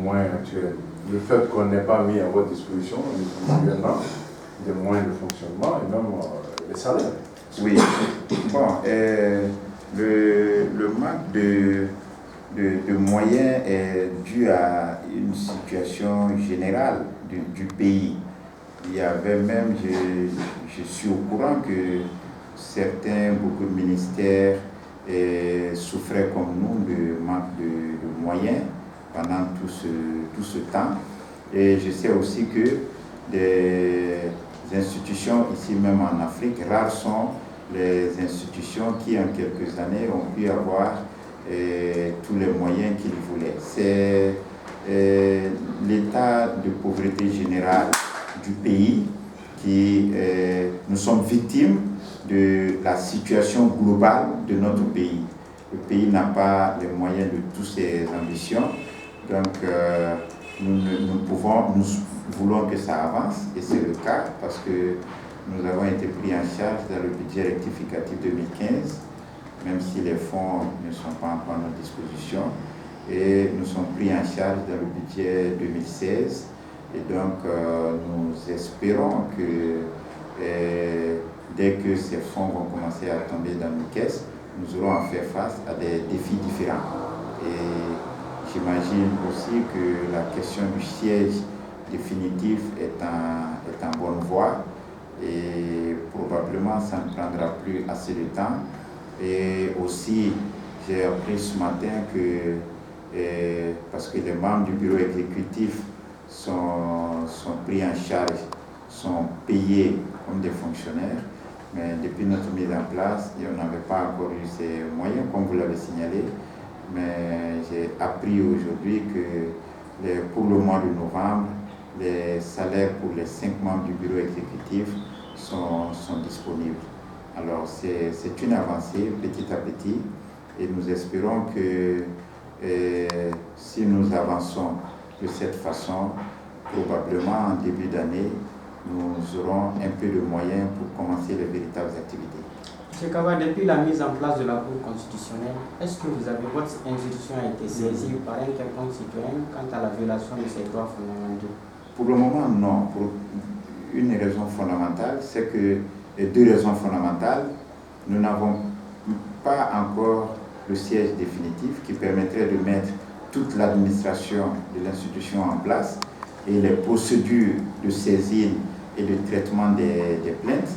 moyens actuels. Le fait qu'on n'ait pas mis à votre disposition, des moyens de fonctionnement et même les salaires. Oui. Bon, le manque de moyens est dû à une situation générale du pays. Il y avait même, je suis au courant que beaucoup de ministères souffraient comme nous de manque de moyens pendant tout ce temps. Et je sais aussi que des institutions ici même en Afrique, rares sont les institutions qui en quelques années ont pu avoir tous les moyens qu'ils voulaient. C'est l'état de pauvreté générale du pays qui nous sommes victimes de la situation globale de notre pays. Le pays n'a pas les moyens de toutes ses ambitions, donc nous voulons que ça avance et c'est le cas parce que nous avons été pris en charge dans le budget rectificatif 2015, même si les fonds ne sont pas encore à notre disposition, et nous sommes pris en charge dans le budget 2016. Et donc, nous espérons que dès que ces fonds vont commencer à tomber dans nos caisses, nous aurons à faire face à des défis différents. Et j'imagine aussi que la question du siège définitif est en bonne voie et probablement ça ne prendra plus assez de temps. Et aussi, j'ai appris ce matin que, parce que les membres du bureau exécutif sont pris en charge, sont payés comme des fonctionnaires, mais depuis notre mise en place, on n'avait pas encore eu ces moyens, comme vous l'avez signalé, mais j'ai appris aujourd'hui que pour le mois de novembre, les salaires pour les 5 membres du bureau exécutif sont disponibles. Alors c'est une avancée petit à petit et nous espérons que si nous avançons de cette façon, probablement en début d'année, nous aurons un peu de moyens pour commencer les véritables activités. M. Kaba, depuis la mise en place de la Cour constitutionnelle, est-ce que votre institution a été saisie par un quelconque citoyen quant à la violation de ses droits fondamentaux? Pour le moment, non. Pour une raison fondamentale, c'est que les 2 raisons fondamentales, nous n'avons pas encore le siège définitif qui permettrait de mettre toute l'administration de l'institution en place et les procédures de saisine et de traitement des plaintes.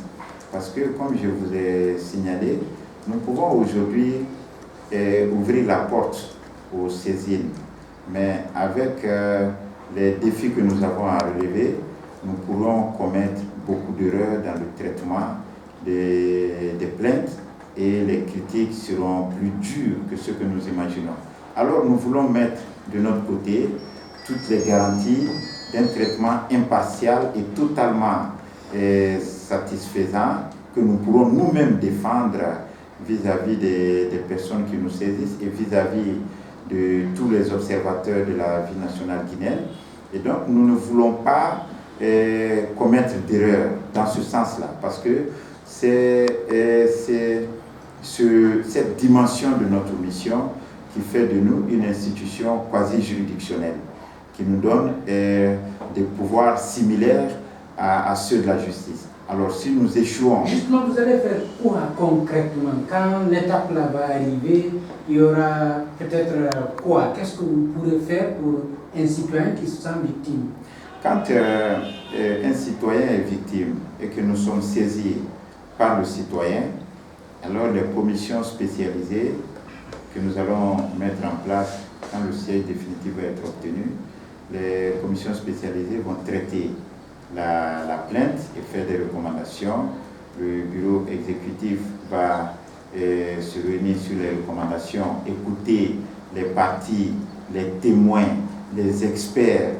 Parce que, comme je vous ai signalé, nous pouvons aujourd'hui ouvrir la porte aux saisines. Mais avec les défis que nous avons à relever, nous pourrons commettre beaucoup d'erreurs dans le traitement des plaintes et les critiques seront plus dures que ce que nous imaginons. Alors nous voulons mettre de notre côté toutes les garanties d'un traitement impartial et totalement satisfaisant que nous pourrons nous-mêmes défendre vis-à-vis des personnes qui nous saisissent et vis-à-vis de tous les observateurs de la vie nationale guinéenne. Et donc nous ne voulons pas commettre d'erreurs dans ce sens-là parce que c'est cette dimension de notre mission qui fait de nous une institution quasi-juridictionnelle, qui nous donne des pouvoirs similaires à ceux de la justice. Alors si nous échouons... Justement, vous allez faire quoi concrètement? Quand l'étape là va arriver, il y aura peut-être quoi? Qu'est-ce que vous pourrez faire pour un citoyen qui se sent victime? Quand un citoyen est victime et que nous sommes saisis par le citoyen, alors les commissions spécialisées que nous allons mettre en place quand le siège définitif va être obtenu, les commissions spécialisées vont traiter la plainte et faire des recommandations. Le bureau exécutif va se réunir sur les recommandations, écouter les parties, les témoins, les experts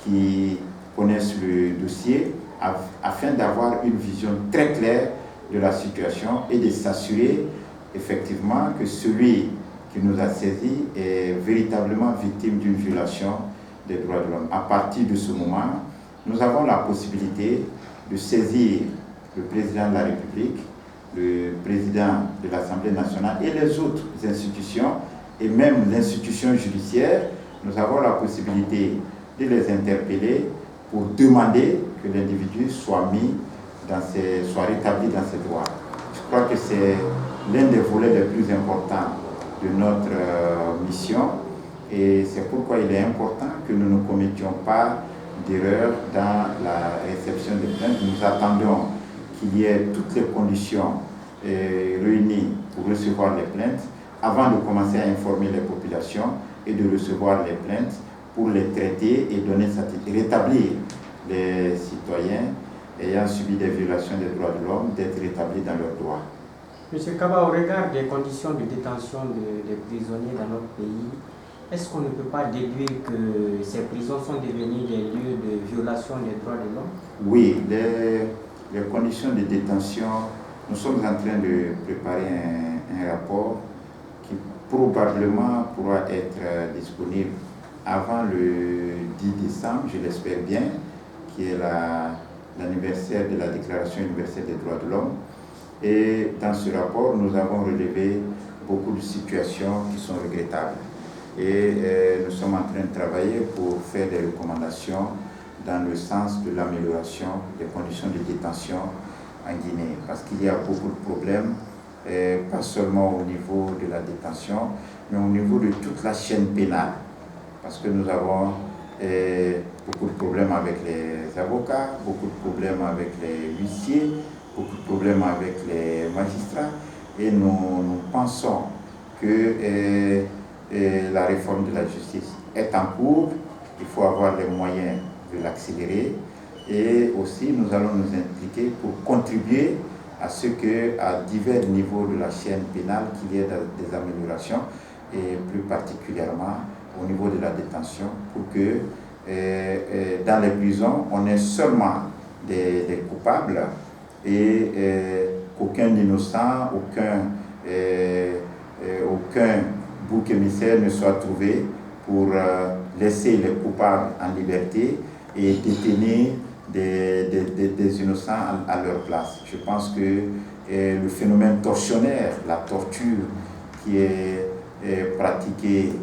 qui connaissent le dossier afin d'avoir une vision très claire de la situation et de s'assurer effectivement que celui qui nous a saisis est véritablement victime d'une violation des droits de l'homme. À partir de ce moment, nous avons la possibilité de saisir le président de la République, le président de l'Assemblée nationale et les autres institutions, et même l'institution judiciaire, nous avons la possibilité de les interpeller pour demander que l'individu soit rétabli dans ses droits. Je crois que c'est l'un des volets les plus importants de notre mission, et c'est pourquoi il est important que nous ne commettions pas d'erreur dans la réception des plaintes. Nous attendons qu'il y ait toutes les conditions réunies pour recevoir les plaintes avant de commencer à informer les populations et de recevoir les plaintes pour les traiter et rétablir les citoyens ayant subi des violations des droits de l'homme d'être rétablis dans leurs droits. Monsieur Kaba, au regard des conditions de détention des prisonniers dans notre pays, est-ce qu'on ne peut pas déduire que ces prisons sont devenues des lieux de violation des droits de l'homme? Oui, les conditions de détention, nous sommes en train de préparer un rapport qui probablement pourra être disponible avant le 10 décembre, je l'espère bien, qui est l'anniversaire de la Déclaration universelle des droits de l'homme. Et dans ce rapport, nous avons relevé beaucoup de situations qui sont regrettables. Et nous sommes en train de travailler pour faire des recommandations dans le sens de l'amélioration des conditions de détention en Guinée. Parce qu'il y a beaucoup de problèmes, pas seulement au niveau de la détention, mais au niveau de toute la chaîne pénale. Parce que nous avons beaucoup de problèmes avec les avocats, beaucoup de problèmes avec les huissiers, beaucoup de problèmes avec les magistrats. Et nous pensons que la réforme de la justice est en cours. Il faut avoir les moyens de l'accélérer. Et aussi, nous allons nous impliquer pour contribuer à ce qu'à divers niveaux de la chaîne pénale, qu'il y ait des améliorations, et plus particulièrement au niveau de la détention, pour que dans les prisons, on ait seulement des coupables et qu'aucun innocent, aucun bouc émissaire ne soit trouvé pour laisser les coupables en liberté et détenir des innocents à leur place. Je pense que le phénomène tortionnaire, la torture qui est pratiquée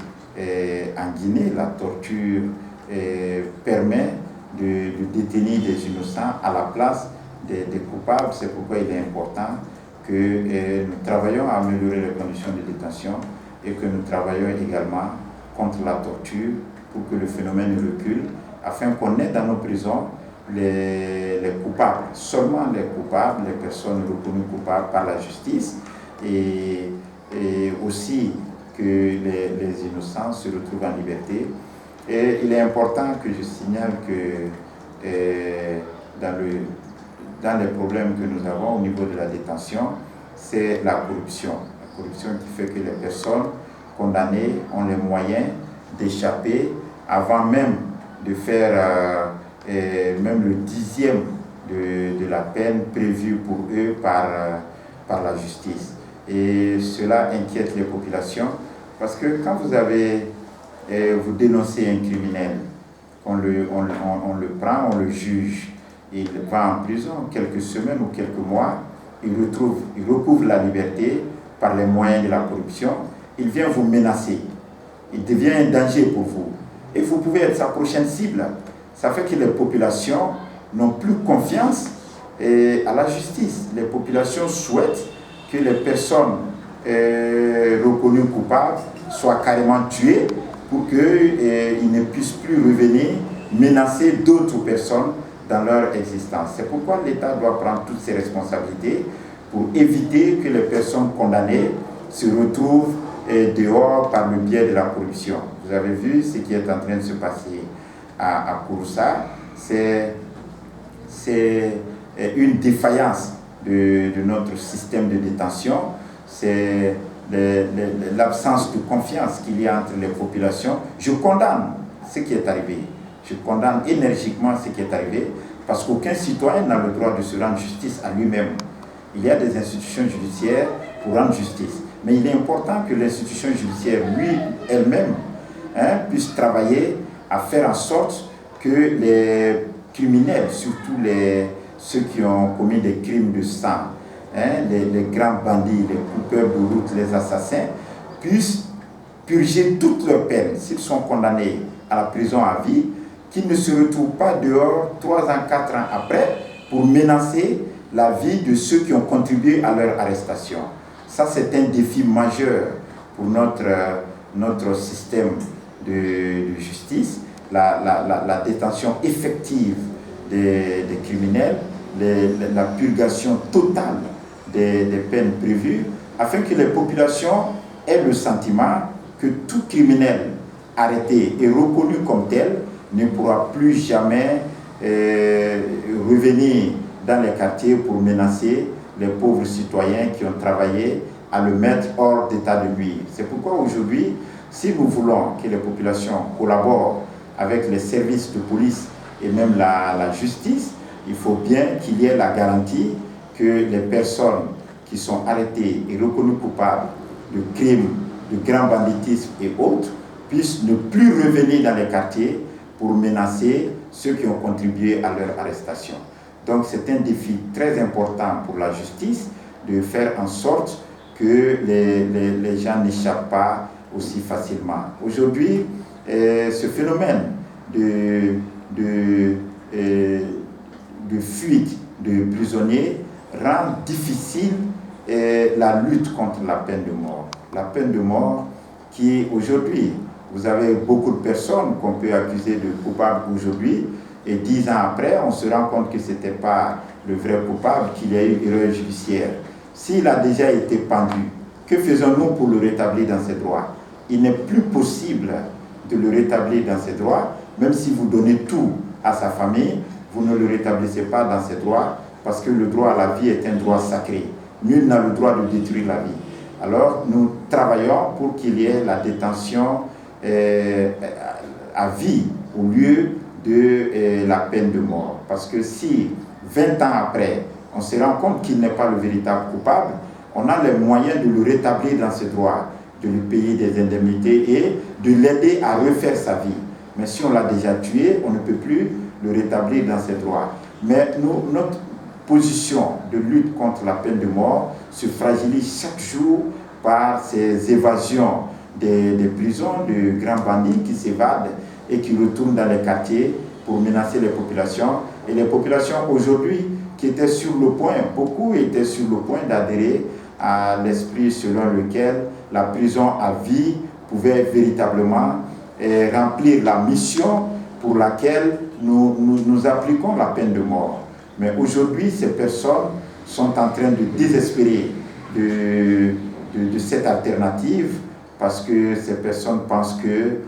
en Guinée, la torture permet de détenir des innocents à la place des coupables. C'est pourquoi il est important que nous travaillons à améliorer les conditions de détention et que nous travaillons également contre la torture pour que le phénomène recule, afin qu'on ait dans nos prisons les coupables, seulement les coupables, les personnes reconnues coupables par la justice, et aussi que les innocents se retrouvent en liberté. Et il est important que je signale que dans les problèmes que nous avons au niveau de la détention, c'est la corruption. La corruption qui fait que les personnes condamnées ont les moyens d'échapper avant même de faire même le 10e de la peine prévue pour eux par la justice. Et cela inquiète les populations, parce que quand vous dénoncez un criminel, on le prend, on le juge, il va en prison quelques semaines ou quelques mois, il recouvre la liberté par les moyens de la corruption, il vient vous menacer, il devient un danger pour vous, et vous pouvez être sa prochaine cible. Ça fait que les populations n'ont plus confiance à la justice. Les populations souhaitent que les personnes reconnues coupables soient carrément tuées pour qu'ils ne puissent plus revenir menacer d'autres personnes dans leur existence. C'est pourquoi l'État doit prendre toutes ses responsabilités pour éviter que les personnes condamnées se retrouvent dehors par le biais de la corruption. Vous avez vu ce qui est en train de se passer à Kouroussa. C'est une défaillance de notre système de détention. C'est l'absence de confiance qu'il y a entre les populations. Je condamne ce qui est arrivé. Je condamne énergiquement ce qui est arrivé, parce qu'aucun citoyen n'a le droit de se rendre justice à lui-même. Il y a des institutions judiciaires pour rendre justice. Mais il est important que l'institution judiciaire, elle-même, puisse travailler à faire en sorte que les criminels, surtout ceux qui ont commis des crimes de sang, les grands bandits, les coupeurs de route, les assassins, puissent purger toutes leurs peines, s'ils sont condamnés à la prison à vie, qu'ils ne se retrouvent pas dehors 3 ans, 4 ans après pour menacer la vie de ceux qui ont contribué à leur arrestation. Ça, c'est un défi majeur pour notre système de justice, la détention effective des criminels, la purgation totale des peines prévues, afin que les populations aient le sentiment que tout criminel arrêté et reconnu comme tel ne pourra plus jamais revenir dans les quartiers pour menacer les pauvres citoyens qui ont travaillé à le mettre hors d'état de nuire. C'est pourquoi aujourd'hui, si nous voulons que les populations collaborent avec les services de police et même la justice, il faut bien qu'il y ait la garantie que les personnes qui sont arrêtées et reconnues coupables de crimes, de grand banditisme et autres puissent ne plus revenir dans les quartiers pour menacer ceux qui ont contribué à leur arrestation. Donc c'est un défi très important pour la justice de faire en sorte que les gens n'échappent pas aussi facilement. Aujourd'hui, ce phénomène de fuite de prisonniers rend difficile la lutte contre la peine de mort. La peine de mort qui aujourd'hui, vous avez beaucoup de personnes qu'on peut accuser de coupables aujourd'hui, et 10 ans après, on se rend compte que ce n'était pas le vrai coupable, qu'il y a eu erreur judiciaire. S'il a déjà été pendu, que faisons-nous pour le rétablir dans ses droits? Il n'est plus possible de le rétablir dans ses droits, même si vous donnez tout à sa famille, vous ne le rétablissez pas dans ses droits, parce que le droit à la vie est un droit sacré. Nul n'a le droit de détruire la vie. Alors, nous travaillons pour qu'il y ait la détention à vie au lieu de la peine de mort. Parce que si, 20 ans après, on se rend compte qu'il n'est pas le véritable coupable, on a les moyens de le rétablir dans ses droits, de lui payer des indemnités et de l'aider à refaire sa vie. Mais si on l'a déjà tué, on ne peut plus le rétablir dans ses droits. Mais notre position de lutte contre la peine de mort se fragilise chaque jour par ces évasions des prisons, de grands bandits qui s'évadent et qui retournent dans les quartiers pour menacer les populations. Et les populations aujourd'hui qui étaient sur le point, beaucoup étaient sur le point d'adhérer à l'esprit selon lequel la prison à vie pouvait véritablement remplir la mission pour laquelle nous appliquons la peine de mort. Mais aujourd'hui, ces personnes sont en train de désespérer de cette alternative parce que ces personnes pensent que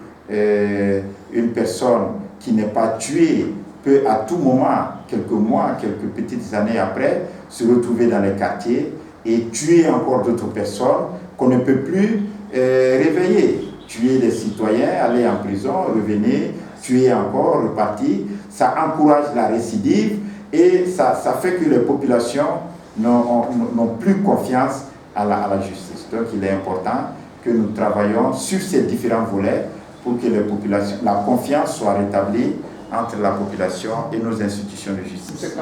une personne qui n'est pas tuée peut à tout moment, quelques mois, quelques petites années après, se retrouver dans les quartiers et tuer encore d'autres personnes qu'on ne peut plus réveiller. Tuer des citoyens, aller en prison, revenir, tuer encore, repartir. Ça encourage la récidive et ça fait que les populations n'ont plus confiance à la justice. Donc il est important que nous travaillions sur ces différents volets pour que la confiance soit rétablie entre la population et nos institutions de justice.